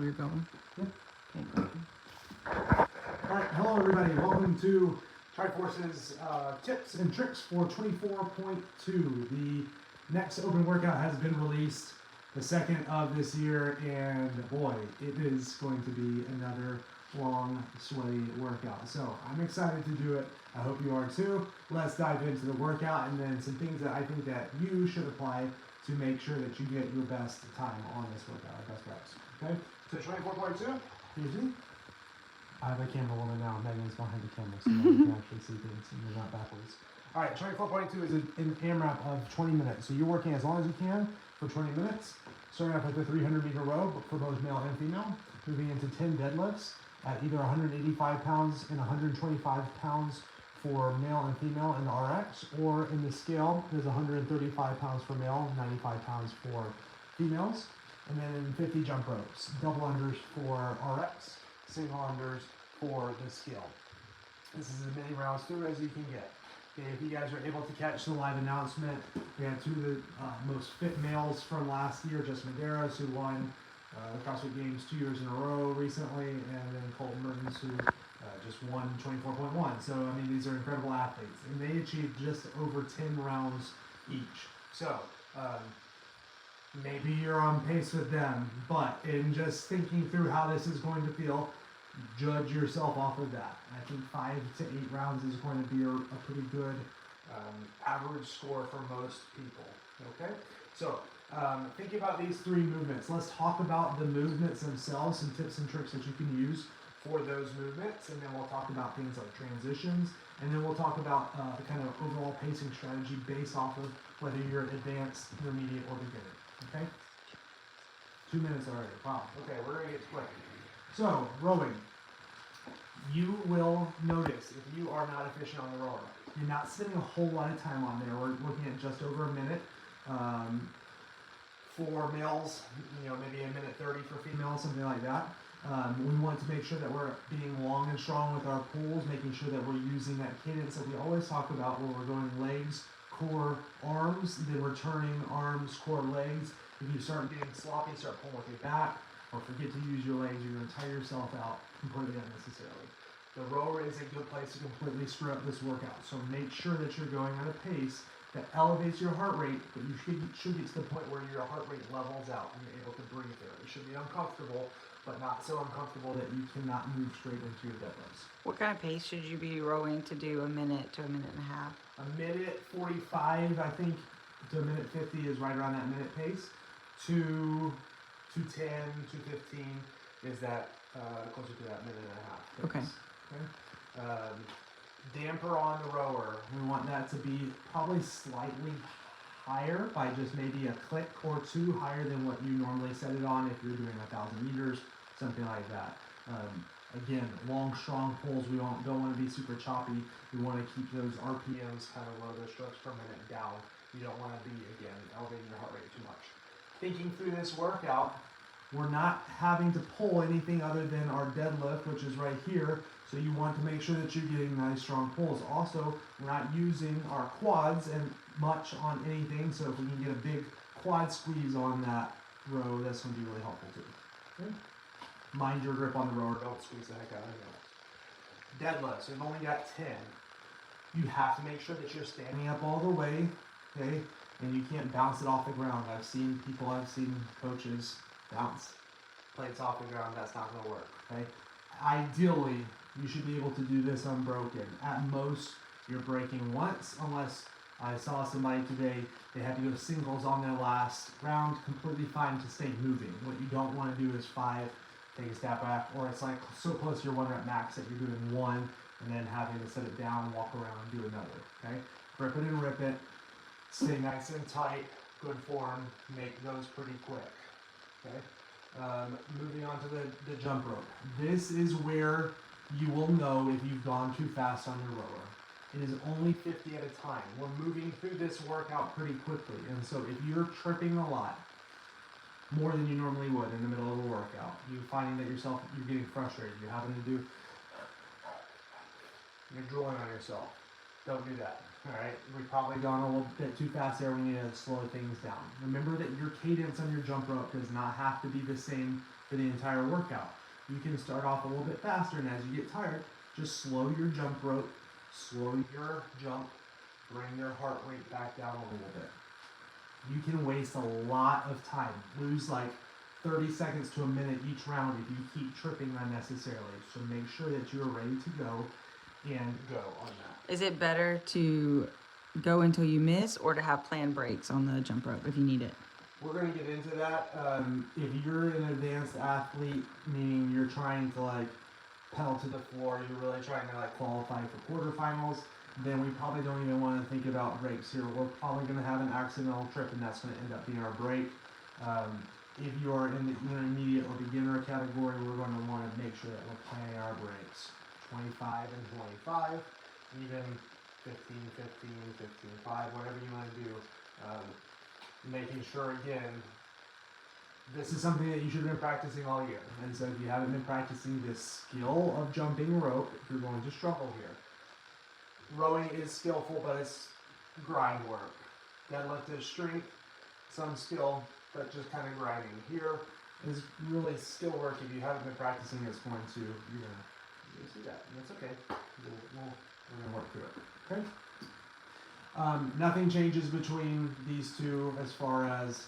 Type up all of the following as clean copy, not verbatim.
you're going. Yep. Okay. All right, hello everybody. Welcome to TriForce's tips and tricks for 24.2. The next open workout has been released, the second of this year, and boy, it is going to be another long, sweaty workout. So I'm excited to do it. I hope you are too. Let's dive into the workout and then some things that I think that you should apply to make sure that you get your best time on this workout, best reps. Okay? So 24.2, here's me. I have a camera woman now. Megan's behind the camera, so now you can actually see things and you're not backwards. All right, 24.2 is an AMRAP of 20 minutes. So you're working as long as you can for 20 minutes. Starting off with a 300-meter row for both male and female. Moving into 10 deadlifts at either 185 pounds and 125 pounds for male and female in the RX, or in the scale, there's 135 pounds for male, 95 pounds for females. And then 50 jump ropes, double unders for RX, single unders for the scale. This is as many rounds through as you can get. Okay, if you guys are able to catch the live announcement, we had two of the most fit males from last year, Justin Medeiros, who won the CrossFit Games 2 years in a row recently, and then Colton Mertens, who just won 24.1. So, I mean, these are incredible athletes, and they achieved just over 10 rounds each. So, maybe you're on pace with them, but in just thinking through how this is going to feel, judge yourself off of that. I think 5 to 8 rounds is going to be a pretty good average score for most people. Okay, so thinking about these 3 movements, let's talk about the movements themselves, some tips and tricks that you can use for those movements, and then we'll talk about things like transitions, and then we'll talk about the kind of overall pacing strategy based off of whether you're advanced, intermediate, or beginner. Okay? 2 minutes already. Wow. Okay, we're gonna get quick. So, rowing. You will notice if you are not efficient on the rower, you're not spending a whole lot of time on there. We're looking at just over a minute. For males, you know, maybe a minute 30 for females, something like that. We want to make sure that we're being long and strong with our pulls, making sure that we're using that cadence that we always talk about where we're going legs, core, arms, then returning arms, core, legs. If you start being sloppy, start pulling with your back, or forget to use your legs, you're going to tire yourself out completely unnecessarily. The rower is a good place to completely screw up this workout. So make sure that you're going at a pace that elevates your heart rate, but you should get to the point where your heart rate levels out and you're able to breathe there. It should be uncomfortable, but not so uncomfortable that you cannot move straight into your deadlifts. What kind of pace should you be rowing to do a minute to a minute and a half? A minute 45, I think, to a minute 50 is right around that minute pace. 2:10, 2:15 is that closer to that minute and a half pace. Okay. Damper on the rower, we want that to be probably slightly higher by just maybe a click or 2 higher than what you normally set it on if you're doing 1,000 meters, something like that. Again, long, strong pulls, we don't want to be super choppy. We want to keep those RPMs kind of low, those strokes per minute down. You don't want to be, again, elevating your heart rate too much. Thinking through this workout, we're not having to pull anything other than our deadlift, which is right here. So you want to make sure that you're getting nice strong pulls. Also, we're not using our quads and much on anything. So if we can get a big quad squeeze on that row, that's going to be really helpful too. Okay. Mind your grip on the rower. Don't squeeze the heck out of it. Deadlifts, we've only got 10. You have to make sure that you're standing up all the way, okay? And you can't bounce it off the ground. I've seen coaches bounce plates off the ground. That's not going to work, okay? Ideally, you should be able to do this unbroken. At most, you're breaking once, unless I saw somebody today, they had to go singles on their last round, completely fine to stay moving. What you don't want to do is 5, take a step back, or it's like so close to your 1 rep max that you're doing 1, and then having to set it down, walk around, and do another, okay? Grip it and rip it, stay nice and tight, good form, make those pretty quick, okay? Moving on to the jump rope. This is where you will know if you've gone too fast on your rower. It is only 50 at a time. We're moving through this workout pretty quickly, and so if you're tripping a lot, more than you normally would in the middle of a workout, you're finding that you're getting frustrated, you're having to do, you're drooling on yourself. Don't do that, all right? We've probably gone a little bit too fast there. We need to slow things down. Remember that your cadence on your jump rope does not have to be the same for the entire workout. You can start off a little bit faster, and as you get tired, just slow your jump rope, slow your jump, bring your heart rate back down a little bit. You can waste a lot of time, lose like 30 seconds to a minute each round if you keep tripping unnecessarily. So make sure that you're ready to go and go on that. Is it better to go until you miss or to have planned breaks on the jump rope if you need it? We're going to get into that. If you're an advanced athlete, meaning you're trying to like pedal to the floor, you're really trying to like qualify for quarterfinals, then we probably don't even want to think about breaks here. We're probably going to have an accidental trip, and that's going to end up being our break. If you're in the intermediate or beginner category, we're going to want to make sure that we're planning our breaks. 25 and 25, even 15, 15, 15, 5, whatever you want to do. Making sure, again, this is something that you should have been practicing all year. And so if you haven't been practicing this skill of jumping rope, you're going to struggle here. Rowing is skillful, but it's grind work. Deadlift is strength, some skill, but just kind of grinding. Here is really skill work. If you haven't been practicing, it's going to, you're gonna see that, and that's okay. We're gonna work through it, okay? Nothing changes between these two as far as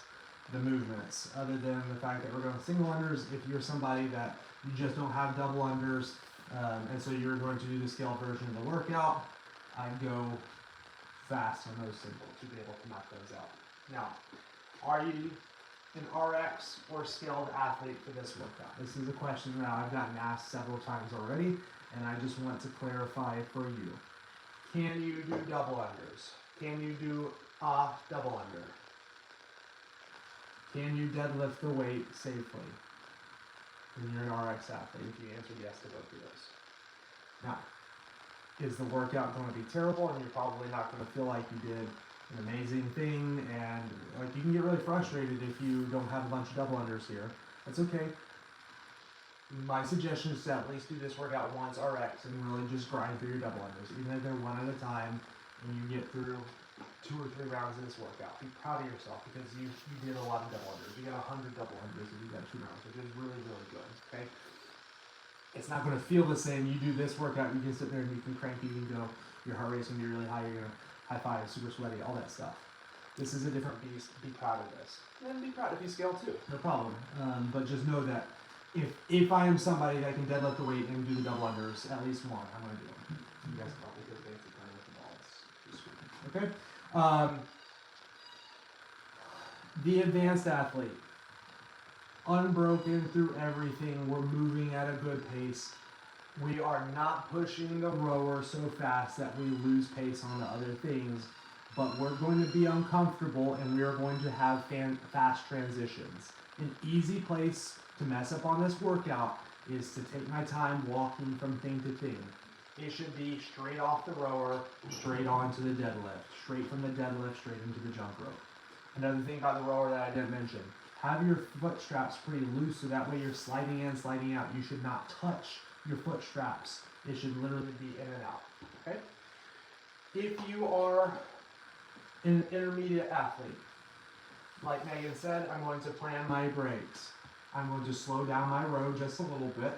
the movements, other than the fact that we're going single unders. If you're somebody that you just don't have double unders, and so you're going to do the scale version of the workout, I'd go fast on those singles to be able to knock those out. Now, are you an RX or scaled athlete for this workout? This is a question that I've gotten asked several times already, and I just want to clarify for you. Can you do double unders? Can you do a double under? Can you deadlift the weight safely when you're an RX athlete? If you answer yes to both of those. Now, is the workout going to be terrible, and you're probably not going to feel like you did an amazing thing, and like you can get really frustrated if you don't have a bunch of double unders here. That's okay. My suggestion is to at least do this workout once RX and really just grind through your double unders, even if they're one at a time, and you get through 2 or 3 rounds of this workout. Be proud of yourself because you did a lot of double unders. You got 100 double unders and you got 2 rounds, which is really, really good. Okay. It's not going to feel the same. You do this workout, you can sit there and you can crank, you can go, your heart rate's going to be really high, you're going to high five, super sweaty, all that stuff. This is a different beast. Be proud of this. And be proud if you scale too. No problem. But just know that if I am somebody that can deadlift the weight and do the double unders, at least one, I'm going to do them. You guys probably do it for playing with the balls. Okay? The advanced athlete. Unbroken through everything. We're moving at a good pace. We are not pushing the rower so fast that we lose pace on the other things, but we're going to be uncomfortable and we are going to have fast transitions. An easy place to mess up on this workout is to take my time walking from thing to thing. It should be straight off the rower, straight onto the deadlift, straight from the deadlift, straight into the jump rope. Another thing about the rower that I didn't mention, have your foot straps pretty loose so that way you're sliding in, sliding out. You should not touch your foot straps. It should literally be in and out, okay? If you are an intermediate athlete, like Megan said, I'm going to plan my breaks. I'm going to slow down my row just a little bit.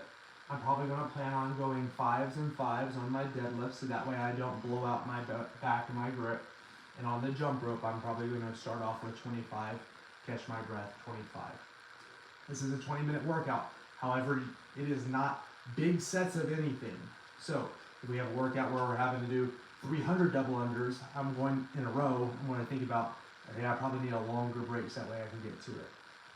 I'm probably going to plan on going 5s and 5s on my deadlift so that way I don't blow out my back and my grip. And on the jump rope, I'm probably going to start off with 25, catch my breath, 25. This is a 20-minute workout. However, it is not big sets of anything. So if we have a workout where we're having to do 300 double unders, I'm going in a row. I'm going to think about, okay, I probably need a longer break so that way I can get to it.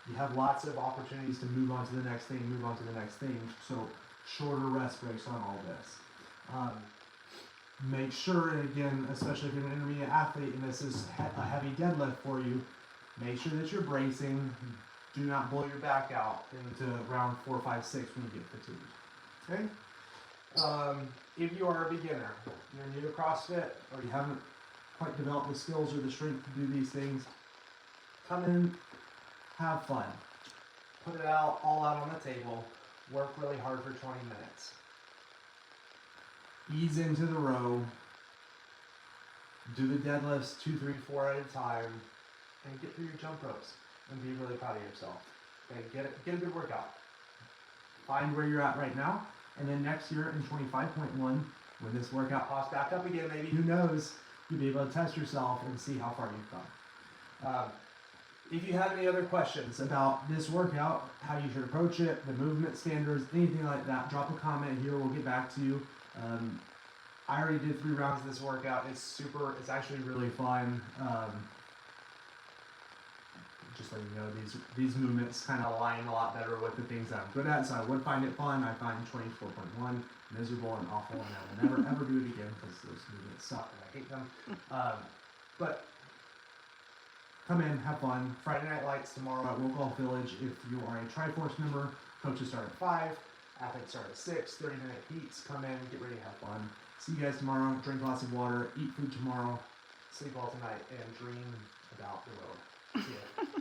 You have lots of opportunities to move on to the next thing, move on to the next thing. So shorter rest breaks on all this. Make sure, and again, especially if you're an intermediate athlete and this is a heavy deadlift for you, make sure that you're bracing. Do not blow your back out into round 4, 5, 6 when you get fatigued. Okay? If you are a beginner, you're new to CrossFit, or you haven't quite developed the skills or the strength to do these things, come in, have fun. Put it out, all out on the table. Work really hard for 20 minutes. Ease into the row. Do the deadlifts 2, 3, 4 at a time, and get through your jump ropes and be really proud of yourself. Okay, get a good workout. find where you're at right now, and then next year in 25.1, when this workout pops back up again, maybe, who knows, you'll be able to test yourself and see how far you've come. If you have any other questions about this workout, how you should approach it, the movement standards, anything like that, drop a comment here. We'll get back to you. I already did 3 rounds of this workout. It's actually really fun. Just letting you know, these movements kind of align a lot better with the things that I'm good at, so I would find it fun. I find 24.1 miserable and awful, and I will never ever do it again because those movements suck and I hate them. But come in, have fun. Friday Night Lights tomorrow at Will Golf Village. If you are a TriForce member, coaches start at 5, athletes start at 6, 30-minute heats. Come in, get ready to have fun. See you guys tomorrow. Drink lots of water, eat food tomorrow, sleep well tonight, and dream about the road. See ya.